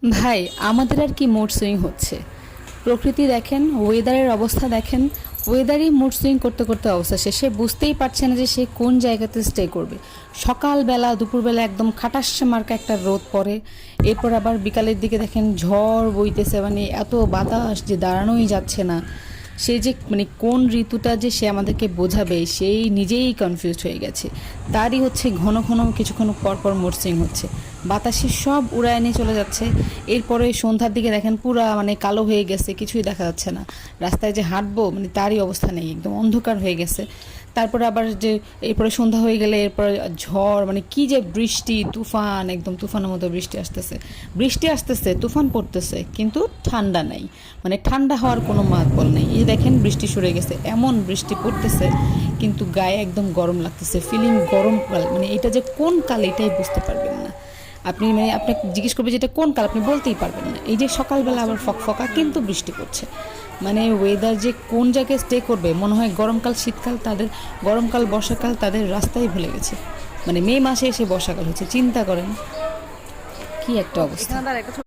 ভাই আমাদের আর কি মুড সুইং হচ্ছে। প্রকৃতি দেখেন, ওয়েদারের অবস্থা দেখেন, ওয়েদারই মুড সুইং করতে করতে অবস্থা শেষ। সে বুঝতেই পারছে না যে সে কোন জায়গাতে স্টে করবে। সকালবেলা দুপুরবেলা একদম খাটাস্যা মার্কা একটা রোদ পড়ে, এরপর আবার বিকালের দিকে দেখেন ঝড় বইতেছে, মানে এত বাতাস যে দাঁড়ানোই যাচ্ছে না। সে যে মানে কোন ঋতুটা যে সে আমাদেরকে বোঝাবে সেই নিজেই কনফিউজড হয়ে গেছে। তারই হচ্ছে ঘন ঘন কিছুক্ষণ পর পর মুড সুইং হচ্ছে, বাতাসে সব উড়ায় নিয়ে চলে যাচ্ছে। এরপরে সন্ধ্যার দিকে দেখেন পুরা মানে কালো হয়ে গেছে, কিছুই দেখা যাচ্ছে না। রাস্তায় যে হাঁটবো মানে তারই অবস্থা নেই, একদম অন্ধকার হয়ে গেছে। তারপরে আবার যে এরপরে সন্ধ্যা হয়ে গেলে এরপরে ঝড়, মানে কি যে বৃষ্টি তুফান, একদম তুফানের মতো বৃষ্টি আসতেছে। বৃষ্টি আসতেছে, তুফান পড়তেছে, কিন্তু ঠান্ডা নাই, মানে ঠান্ডা হওয়ার কোনো মাতবল নেই। এই দেখেন বৃষ্টি সরে গেছে, এমন বৃষ্টি পড়তেছে কিন্তু গায়ে একদম গরম লাগতেছে, ফিলিং গরম কাল। মানে এটা যে কোন কাল এটাই বুঝতে পারবেন না আপনি। মানে আপনাকে জিজ্ঞেস করবে যেটা কোন কাল, আপনি বলতেই পারবেন না। এই যে সকালবেলা আবার ফকফকা কিন্তু বৃষ্টি পড়ছে, মানে ওয়েদার যে কোন জায়গায় স্টে করবে, মনে হয় গরমকাল শীতকাল তাদের, গরমকাল বর্ষাকাল তাদের রাস্তাই ভুলে গেছে। মানে মে মাসে এসে বর্ষাকাল হচ্ছে, চিন্তা করেন কি একটা অবস্থা।